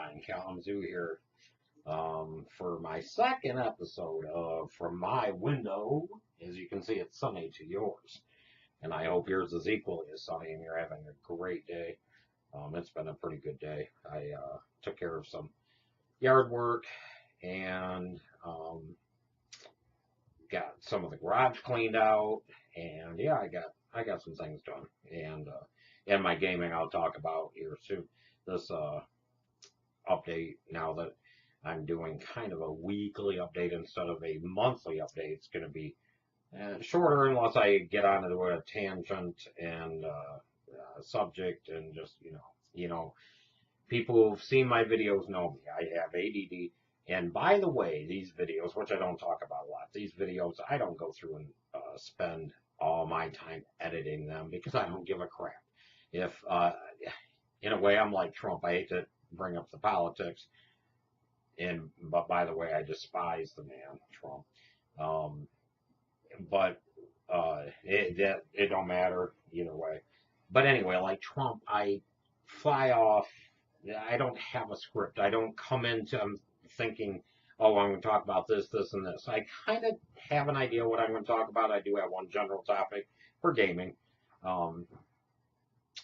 Ryan Kalamazoo here for my second episode of From My Window. As you can see, it's sunny to yours, and I hope yours is equally as sunny and you're having a great day. It's been a pretty good day. I took care of some yard work and got some of the garage cleaned out, and yeah, I got some things done, and my gaming I'll talk about here soon. This update now that I'm doing kind of a weekly update instead of a monthly update. It's going to be shorter unless I get onto a tangent and subject and just people who've seen my videos know me. I have ADD. And by the way, these videos, which I don't talk about a lot, these videos I don't go through and spend all my time editing them because I don't give a crap. If in a way I'm like Trump, I hate to bring up the politics. But by the way, I despise the man Trump. But it don't matter either way. But anyway, like Trump, I fly off. I don't have a script. I don't come into thinking, oh, I'm going to talk about this, this, and this. I kind of have an idea what I'm going to talk about. I do have one general topic for gaming,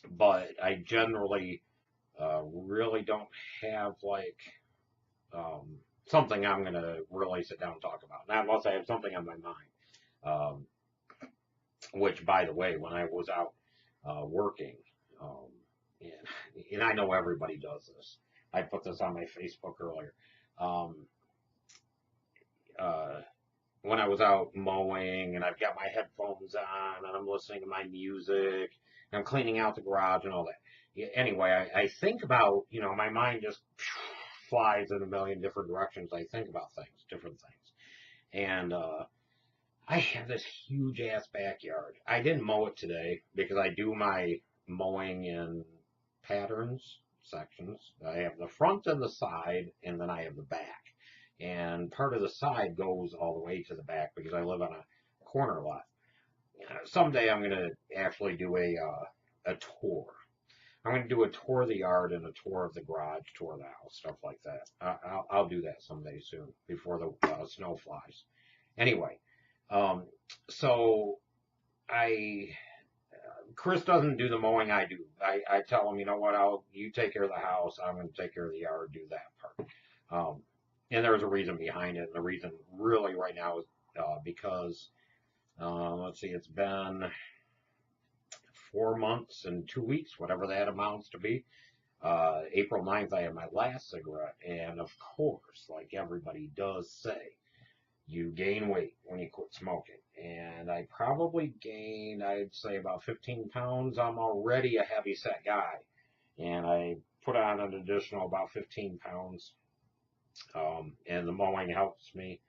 but I generally really don't have like something I'm going to really sit down and talk about. Not unless I have something on my mind. Which, by the way, when I was out working, and I know everybody does this. I put this on my Facebook earlier. When I was out mowing and I've got my headphones on and I'm listening to my music and I'm cleaning out the garage and all that. Yeah, anyway, I think about, my mind just flies in a million different directions. I think about things, different things. And I have this huge ass backyard. I didn't mow it today because I do my mowing in patterns, sections. I have the front and the side, and then I have the back. And part of the side goes all the way to the back because I live on a corner lot. Someday I'm going to actually do a tour. I'm going to do a tour of the yard and a tour of the garage, tour of the house, stuff like that. I'll do that someday soon before the snow flies. Anyway, so Chris doesn't do the mowing, I do. I tell him, you know what, you take care of the house, I'm going to take care of the yard, do that part. And there's a reason behind it, and the reason really right now is because, let's see, it's been 4 months and 2 weeks, whatever that amounts to be. April 9th, I had my last cigarette, and of course, like everybody does say, you gain weight when you quit smoking. And I probably gained, I'd say, about 15 pounds. I'm already a heavy set guy. And I put on an additional about 15 pounds. And the mowing helps me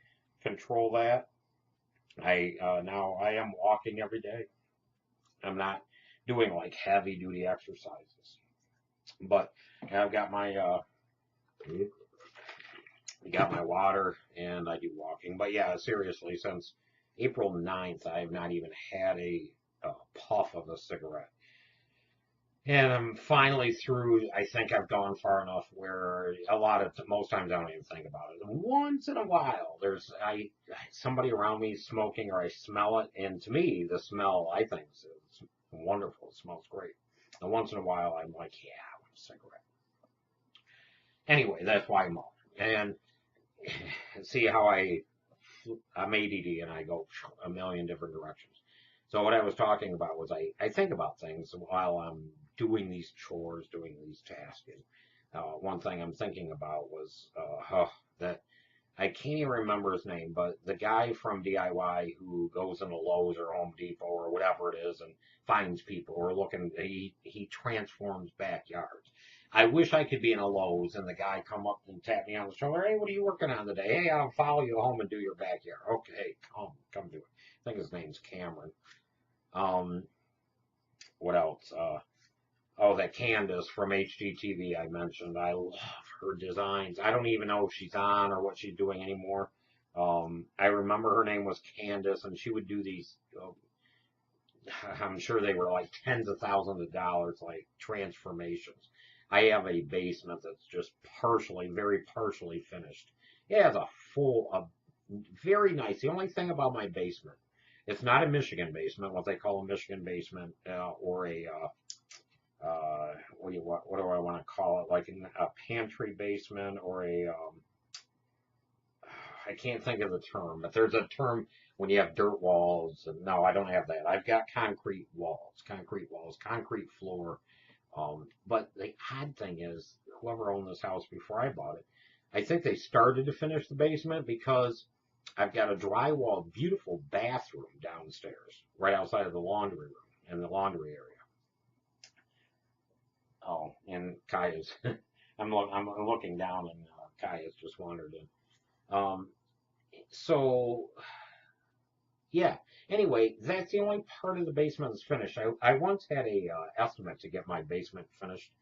control that. Now I am walking every day. I'm not doing like heavy duty exercises. But I've got my water, and I do walking. But yeah, seriously, since April 9th, I have not even had a puff of a cigarette. And I'm finally through. I think I've gone far enough where most times I don't even think about it. Once in a while, there's somebody around me smoking, or I smell it, and to me, the smell, I think, is wonderful. It smells great. And once in a while, I'm like, yeah, I want a cigarette. Anyway, that's why I'm on. And see how I'm ADD and I go a million different directions. So what I was talking about was I think about things while I'm doing these chores, doing these tasks. One thing I'm thinking about was that I can't even remember his name, but the guy from DIY who goes into Lowe's or Home Depot or whatever it is and finds people who are looking, he transforms backyards. I wish I could be in a Lowe's and the guy come up and tap me on the shoulder. Hey, what are you working on today? Hey, I'll follow you home and do your backyard. Okay, come do it. I think his name's Cameron. What else? That Candace from HGTV I mentioned. I love her designs. I don't even know if she's on or what she's doing anymore. I remember her name was Candace, and she would do these. I'm sure they were like tens of thousands of dollars, like transformations. I have a basement that's just partially, very partially finished. It has a very nice. The only thing about my basement, it's not a Michigan basement, what they call a Michigan basement, or a what do I want to call it? Like a pantry basement or a I can't think of the term, but there's a term when you have dirt walls. And no, I don't have that. I've got concrete walls, concrete floor. But the odd thing is, whoever owned this house before I bought it, I think they started to finish the basement because I've got a drywall, beautiful bathroom downstairs, right outside of the laundry room in the laundry area. Oh, and Kaya's, I'm looking down and Kaya's just wandered in. So yeah. Anyway, that's the only part of the basement that's finished. I once had a estimate to get my basement finished,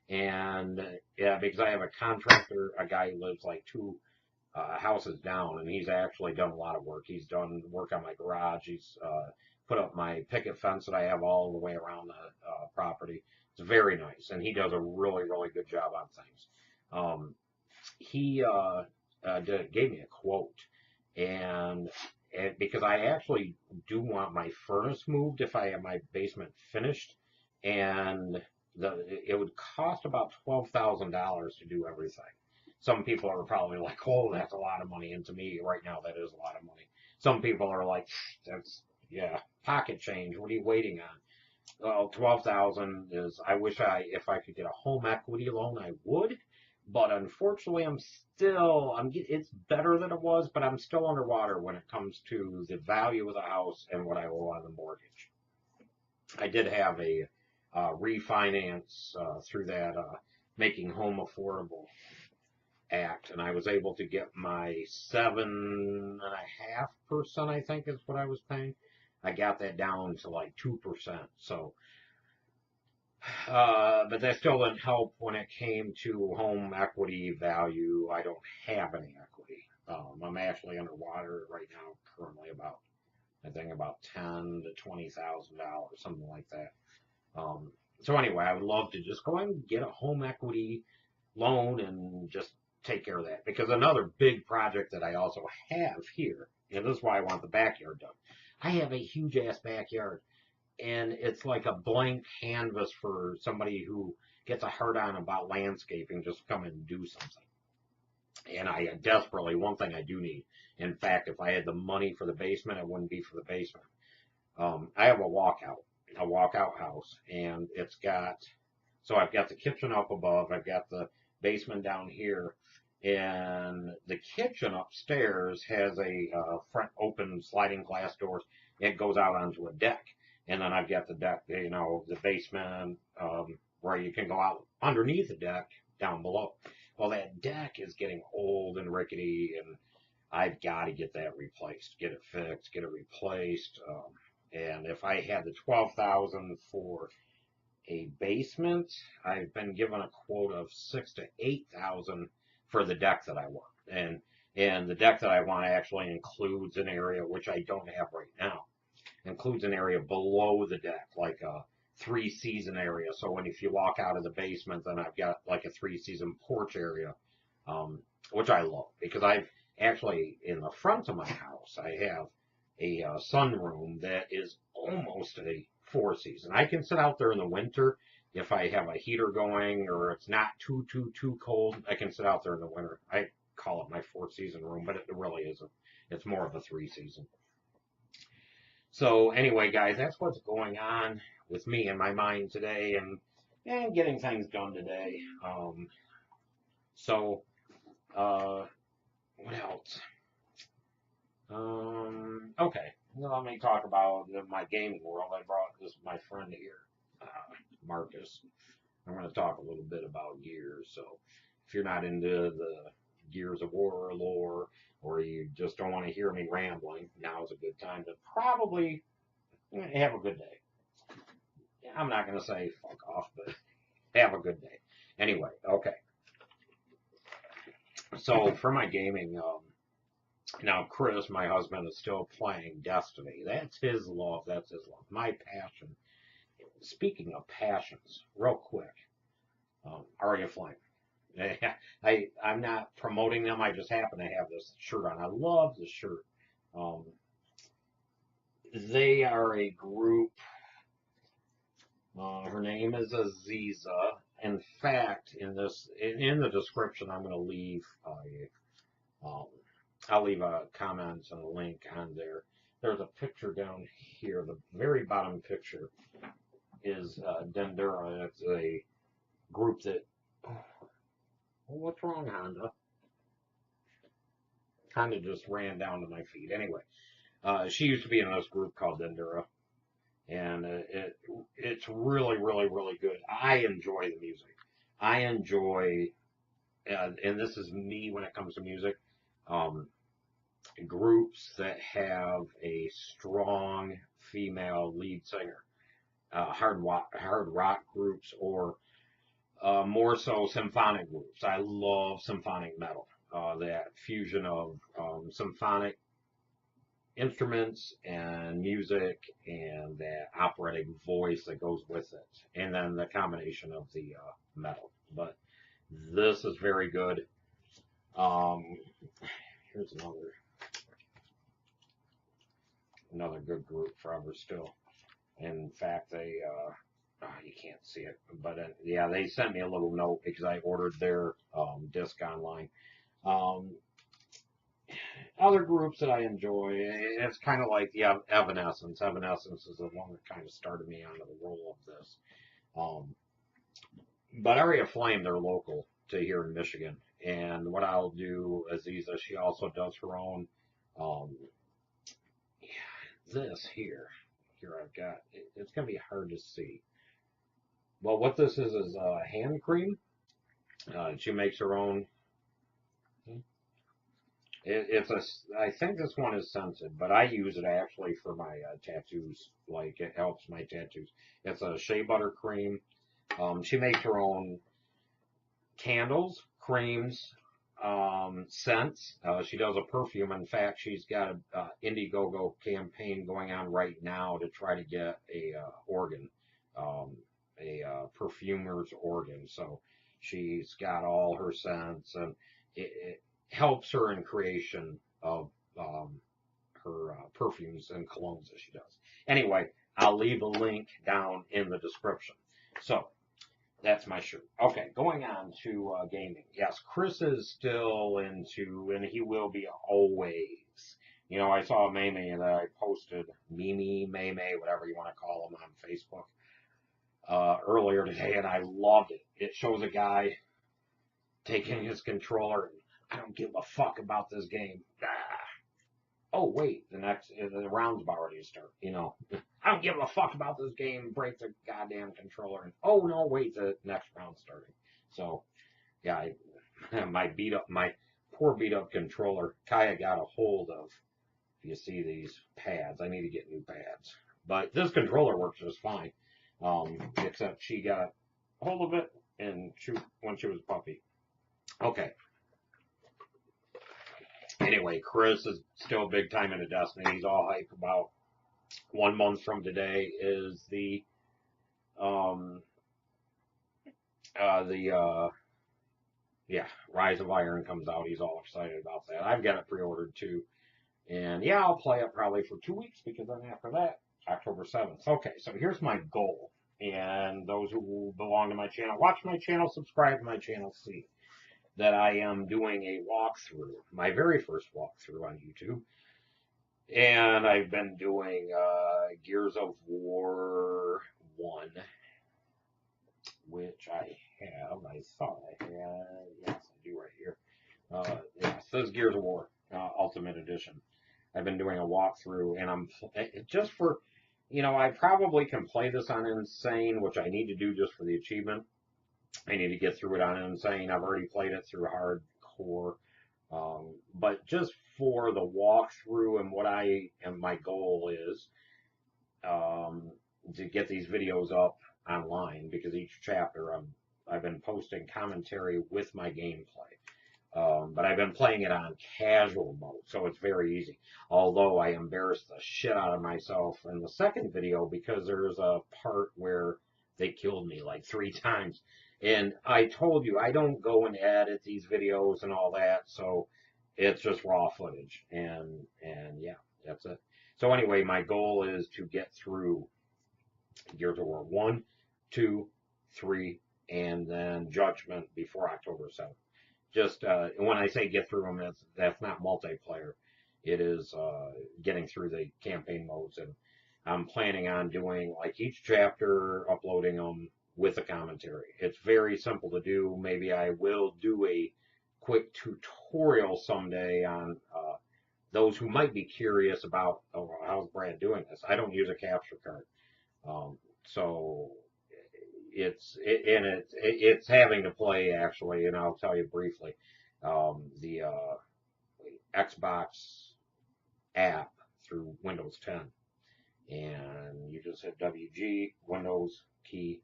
and yeah, because I have a contractor, a guy who lives like two houses down, and he's actually done a lot of work. He's done work on my garage. He's put up my picket fence that I have all the way around the property. It's very nice, and he does a really, really good job on things. Um, he gave me a quote, and because I actually do want my furnace moved if I have my basement finished, and it would cost about $12,000 to do everything. Some people are probably like, "Oh, that's a lot of money," and to me, right now, that is a lot of money. Some people are like, "That's yeah, pocket change. What are you waiting on?" Well, 12,000 is. I wish if I could get a home equity loan, I would. But unfortunately, it's better than it was, but I'm still underwater when it comes to the value of the house and what I owe on the mortgage. I did have a refinance through that Making Home Affordable Act, and I was able to get my 7.5%, I think is what I was paying. I got that down to like 2%. So but that still didn't help when it came to home equity value. I don't have any equity. I'm actually underwater right now, currently I think about $10,000 to $20,000, something like that. So anyway, I would love to just go ahead and get a home equity loan and just take care of that. Because another big project that I also have here, and this is why I want the backyard done. I have a huge ass backyard, and it's like a blank canvas for somebody who gets a hard on about landscaping, just come and do something. And I desperately, one thing I do need, in fact, if I had the money for the basement, it wouldn't be for the basement. I have a walkout house, and so I've got the kitchen up above, I've got the basement down here, and the kitchen upstairs has a front open sliding glass doors. It goes out onto a deck, and then I've got the deck, the basement, where you can go out underneath the deck down below. Well, that deck is getting old and rickety, and I've got to get that replaced, get it fixed, get it replaced. And if I had the 12,000 for a basement, I've been given a quote of 6 to 8,000 for the deck that I want. And the deck that I want actually includes an area which I don't have right now. Includes an area below the deck, like a 3-season area. So if you walk out of the basement, then I've got like a 3-season porch area, which I love because I've actually in the front of my house I have a sunroom that is almost a 4-season. I can sit out there in the winter if I have a heater going or it's not too cold. I can sit out there in the winter. I call it my 4-season room, but it really isn't. It's more of a 3-season. So anyway, guys, that's what's going on with me in my mind today, and getting things done today. So what else? Okay, well, let me talk about my gaming world. I brought my friend here, Marcus. I'm going to talk a little bit about Gears. So if you're not into the Gears of War lore, or you just don't want to hear me rambling, now is a good time to probably have a good day. I'm not going to say fuck off, but have a good day. Anyway, okay. So for my gaming, now Chris, my husband, is still playing Destiny. That's his love. That's his love. My passion. Speaking of passions, real quick, Aria Flame. I'm not promoting them. I just happen to have this shirt on. I love this shirt. Um, they are a group. Her name is Aziza. In fact, in the description, I'm going to leave um, I'll leave a comment and a link on there. There's a picture down here. The very bottom picture is Dendura. It's a group that. Oh, what's wrong, Honda? Honda just ran down to my feet. Anyway, she used to be in this group called Dendura, and it's really, really, really good. I enjoy the music. I enjoy, and this is me when it comes to music. Um, Groups that have a strong female lead singer, hard rock groups, or more so symphonic groups. I love symphonic metal, that fusion of symphonic instruments and music and that operatic voice that goes with it, and then the combination of the metal. But this is very good. Um, Here's another good group, Forever Still. In fact, you can't see it, but yeah, they sent me a little note because I ordered their disc online. Um, Other groups that I enjoy, it's kind of like the Evanescence. Evanescence is the one that kind of started me onto the role of this. Um, but Aria Flame, they're local to here in Michigan. And what I'll do, Aziza, she also does her own. Um, this here I've got. It's going to be hard to see. Well, what this is hand cream. She makes her own. I think this one is scented, but I use it actually for my tattoos. Like, it helps my tattoos. It's a shea butter cream. She makes her own candles, creams, scents. She does a perfume. In fact, she's got a Indiegogo campaign going on right now to try to get a organ, perfumer's organ. So she's got all her scents, and it helps her in creation of her perfumes and colognes that she does. Anyway, I'll leave a link down in the description. So that's my shirt. Okay, going on to gaming. Yes, Chris is still into, and he will be always. You know, I saw a meme that I posted, meme, whatever you want to call them, on Facebook earlier today, and I loved it. It shows a guy taking his controller, and I don't give a fuck about this game. Oh wait, the round's about ready to start. You know, I don't give a fuck about this game. Break the goddamn controller, and oh no, wait, the next round's starting. So yeah, my poor beat up controller. Kaya got a hold of. If you see these pads, I need to get new pads. But this controller works just fine. Except she got a hold of it and when she was a puppy. Okay. Anyway, Chris is still big time into Destiny. He's all hype about 1 month from today is the Rise of Iron comes out. He's all excited about that. I've got it pre-ordered too. And yeah, I'll play it probably for 2 weeks, because then after that, October 7th. Okay, so here's my goal. And those who belong to my channel, watch my channel, subscribe to my channel, see that I am doing a walkthrough, my very first walkthrough on YouTube. And I've been doing Gears of War 1, which I have. I thought I had. Yes, I do right here. Yeah, it says Gears of War Ultimate Edition. I've been doing a walkthrough, and I'm just for, I probably can play this on Insane, which I need to do just for the achievement. I need to get through it on Insane. I've already played it through Hardcore. But just for the walkthrough and my goal is to get these videos up online, because each chapter I've been posting commentary with my gameplay. But I've been playing it on casual mode, so it's very easy. Although I embarrassed the shit out of myself in the second video, because there's a part where They killed me like 3 times. And I told you, I don't go and edit these videos and all that, so it's just raw footage. And yeah, that's it. So anyway, my goal is to get through Gears of War 1, 2, 3, and then Judgment before October 7th. Just when I say get through them, that's not multiplayer. It is getting through the campaign modes, and I'm planning on doing like each chapter, uploading them with a commentary. It's very simple to do. Maybe I will do a quick tutorial someday on those who might be curious about, oh, how's Brad doing this. I don't use a capture card, so it's having to play actually, and I'll tell you briefly. The Xbox app through Windows 10, and you just hit WG Windows key.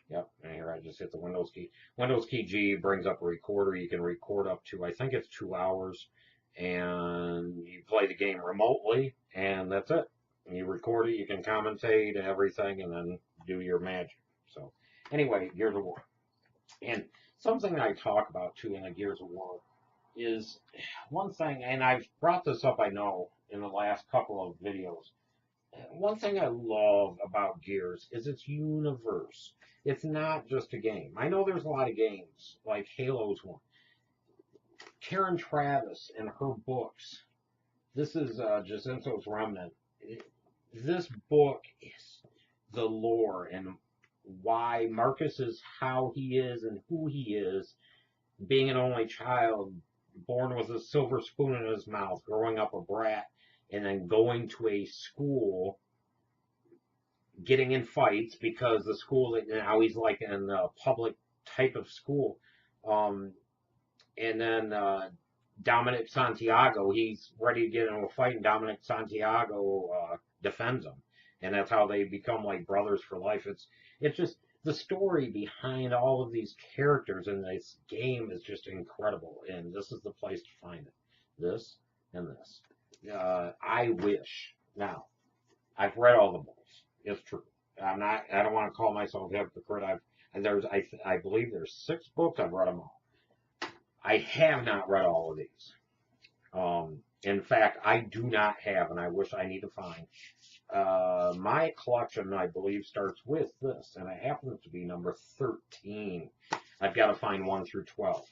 Yep, and here I just hit the Windows key. Windows key G brings up a recorder. You can record up to, I think it's 2 hours, and you play the game remotely, and that's it. You record it, you can commentate and everything, and then do your magic. So, anyway, Gears of War. And something I talk about too in the Gears of War is one thing, and I've brought this up, I know, in the last couple of videos. One thing I love about Gears is its universe. It's not just a game. I know there's a lot of games, like Halo's one. Karen Traviss and her books. This is Jacinto's Remnant. This book is the lore and why Marcus is how he is and who he is, being an only child, born with a silver spoon in his mouth, growing up a brat, and then going to a school, getting in fights because the school, now he's like in a public type of school. And then Dominic Santiago, he's ready to get into a fight, and Dominic Santiago defends him. And that's how they become like brothers for life. It's just the story behind all of these characters in this game is just incredible, and this is the place to find it. This and this. I wish. Now, I've read all the books. It's true. I'm not. I don't want to call myself a hypocrite. I believe there's 6 books. I've read them all. I have not read all of these. In fact, I do not have, and I wish I need to find. My collection, I believe, starts with this, and it happens to be number 13. I've got to find 1 through 12.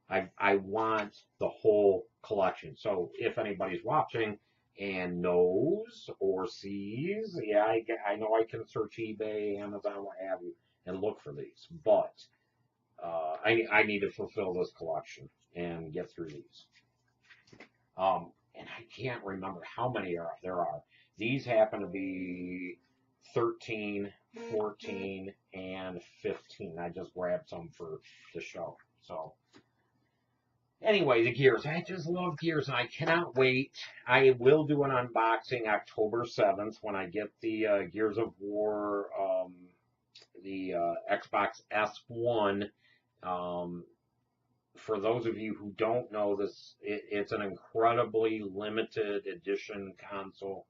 I want the whole collection. So if anybody's watching and knows or sees, yeah, I know I can search eBay, Amazon, what have you, and look for these. But I need to fulfill this collection and get through these. And I can't remember how many there are. These happen to be 13, 14, and 15. I just grabbed some for the show. So, anyway, the Gears. I just love Gears, and I cannot wait. I will do an unboxing October 7th when I get the Gears of War, the Xbox S1. For those of you who don't know this, it's an incredibly limited edition console.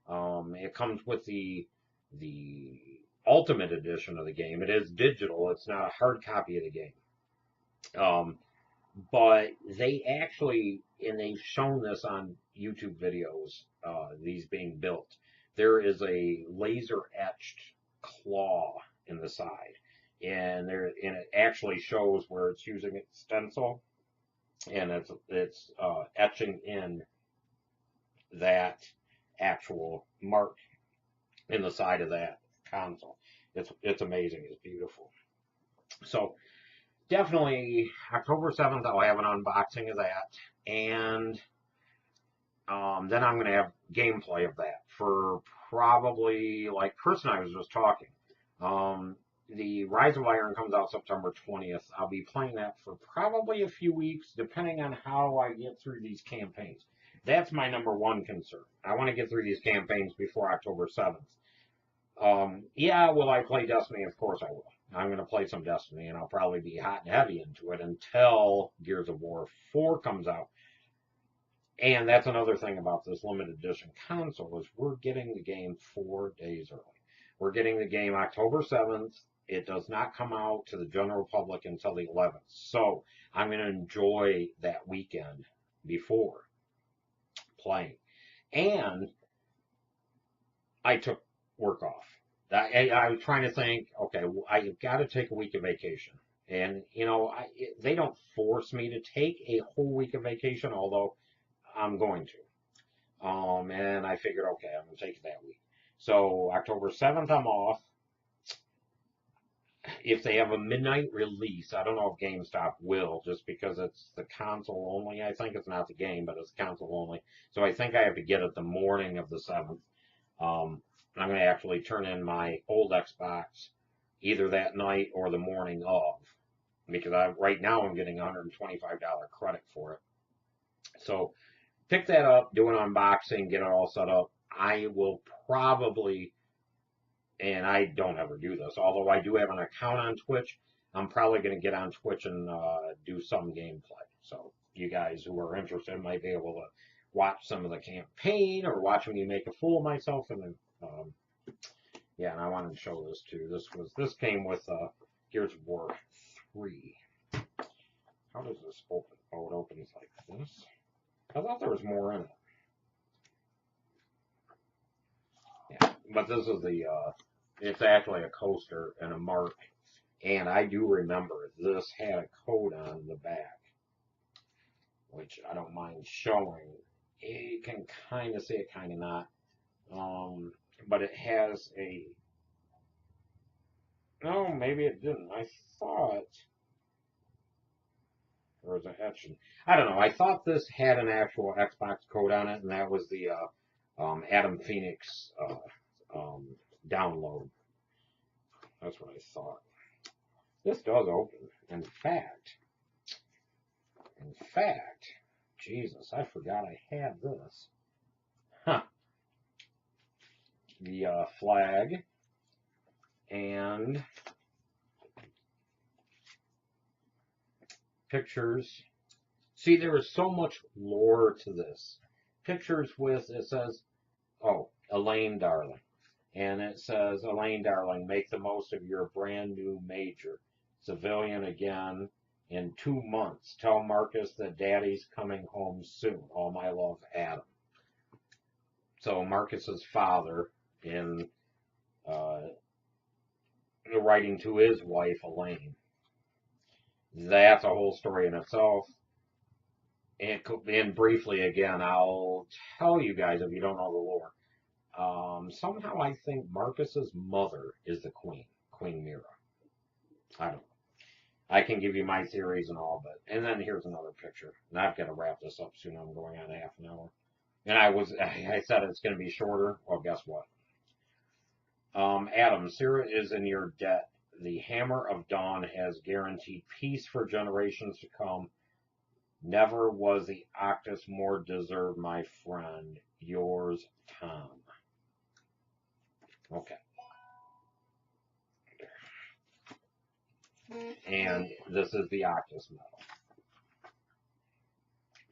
It comes with the Ultimate Edition of the game. It is digital. It's not a hard copy of the game. But they actually, and they've shown this on YouTube videos, these being built, there is a laser etched claw in the side. And it actually shows where it's using its stencil, and it's etching in that actual mark in the side of that console. It's amazing. It's beautiful. So definitely October 7th I'll have an unboxing of that, and then I'm going to have gameplay of that for probably, like Chris and I was just talking. The Rise of Iron comes out September 20th. I'll be playing that for probably a few weeks, depending on how I get through these campaigns. That's my number one concern. I want to get through these campaigns before October 7th. Yeah, will I play Destiny? Of course I will. I'm going to play some Destiny, and I'll probably be hot and heavy into it until Gears of War 4 comes out. And that's another thing about this limited edition console is we're getting the game 4 days early. We're getting the game October 7th. It does not come out to the general public until the 11th. So I'm going to enjoy that weekend before playing. And I took work off. I was trying to think, okay, I've got to take a week of vacation. And, they don't force me to take a whole week of vacation, although I'm going to. And I figured, okay, I'm going to take it that week. So October 7th, I'm off. If they have a midnight release, I don't know if GameStop will, just because it's the console only. I think it's not the game, but it's console only. So I think I have to get it the morning of the 7th. I'm going to actually turn in my old Xbox either that night or the morning of, because right now I'm getting $125 credit for it. So pick that up, do an unboxing, get it all set up. I will probably, and I don't ever do this, although I do have an account on Twitch, I'm probably going to get on Twitch and do some gameplay. So you guys who are interested might be able to watch some of the campaign or watch me make a fool of myself. And then, yeah, and I wanted to show this too. This came with Gears of War 3. How does this open? Oh, it opens like this. I thought there was more in it. Yeah, but this is it's actually a coaster and a mark. And I do remember this had a code on the back, which I don't mind showing. You can kind of see it, kind of not. But it has a... No, maybe it didn't. I thought... Or is it etching? I don't know. I thought this had an actual Xbox code on it, and that was the Adam Phoenix download. That's what I thought. This does open. In fact, Jesus, I forgot I had this. Huh. The flag and pictures. See, there is so much lore to this. Pictures with, it says, oh, Elaine Darling. And it says, Elaine Darling, make the most of your brand new major. Civilian again in 2 months. Tell Marcus that Daddy's coming home soon. All my love, Adam. So Marcus's father, in writing to his wife, Elaine. That's a whole story in itself. And briefly, again, I'll tell you guys if you don't know the lore. Somehow I think Marcus's mother is the queen, Queen Mira. I don't know. I can give you my theories and all, and then here's another picture. And I've got to wrap this up soon. I'm going on half an hour. And I said it's going to be shorter. Well, guess what? Adam, Sarah is in your debt. The Hammer of Dawn has guaranteed peace for generations to come. Never was the Octus more deserved, my friend. Yours, Tom. Okay. And this is the Octus medal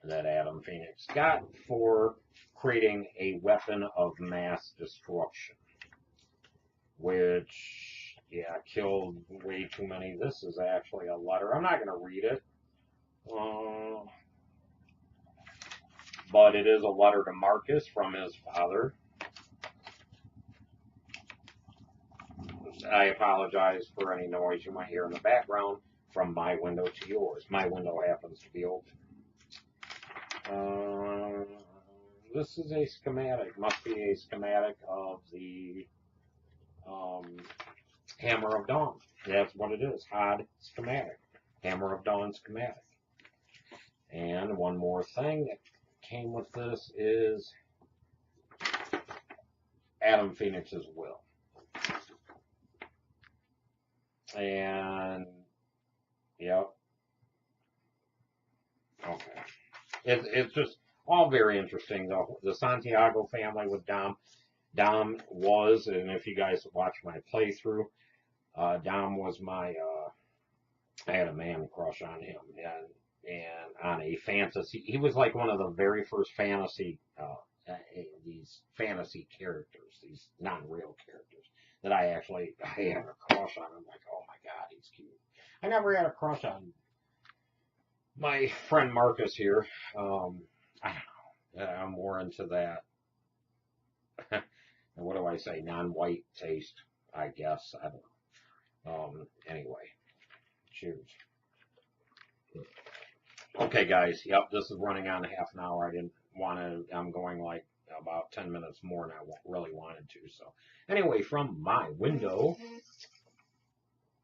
that Adam Phoenix got for creating a weapon of mass destruction, which, yeah, killed way too many. This is actually a letter. I'm not going to read it, but it is a letter to Marcus from his father. I apologize for any noise you might hear in the background from my window to yours. My window happens to be open. This is a schematic. Must be a schematic of the Hammer of Dawn. That's what it is. HOD schematic. Hammer of Dawn schematic. And one more thing that came with this is Adam Phoenix's will. And, yep. Okay. It's just all very interesting, though. The Santiago family with Dom. Dom was, and if you guys watch my playthrough, Dom was I had a man crush on him, and on a fantasy, he was like one of the very first fantasy, these fantasy characters, these non-real characters that I had a crush on. I'm like, oh my God, he's cute. I never had a crush on my friend Marcus here. I don't know. I'm more into that. What do I say? Non-white taste, I guess. I don't know. Anyway, cheers. Okay, guys. Yep, this is running on half an hour. I didn't want to. I'm going like about 10 minutes more than I really wanted to. So, anyway, from my window,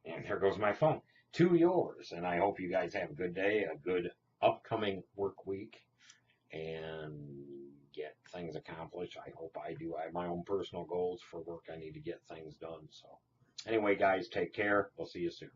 and here goes my phone, to yours. And I hope you guys have a good day, a good upcoming work week, and get things accomplished. I hope I do. I have my own personal goals for work. I need to get things done. So, anyway, guys, take care. We'll see you soon.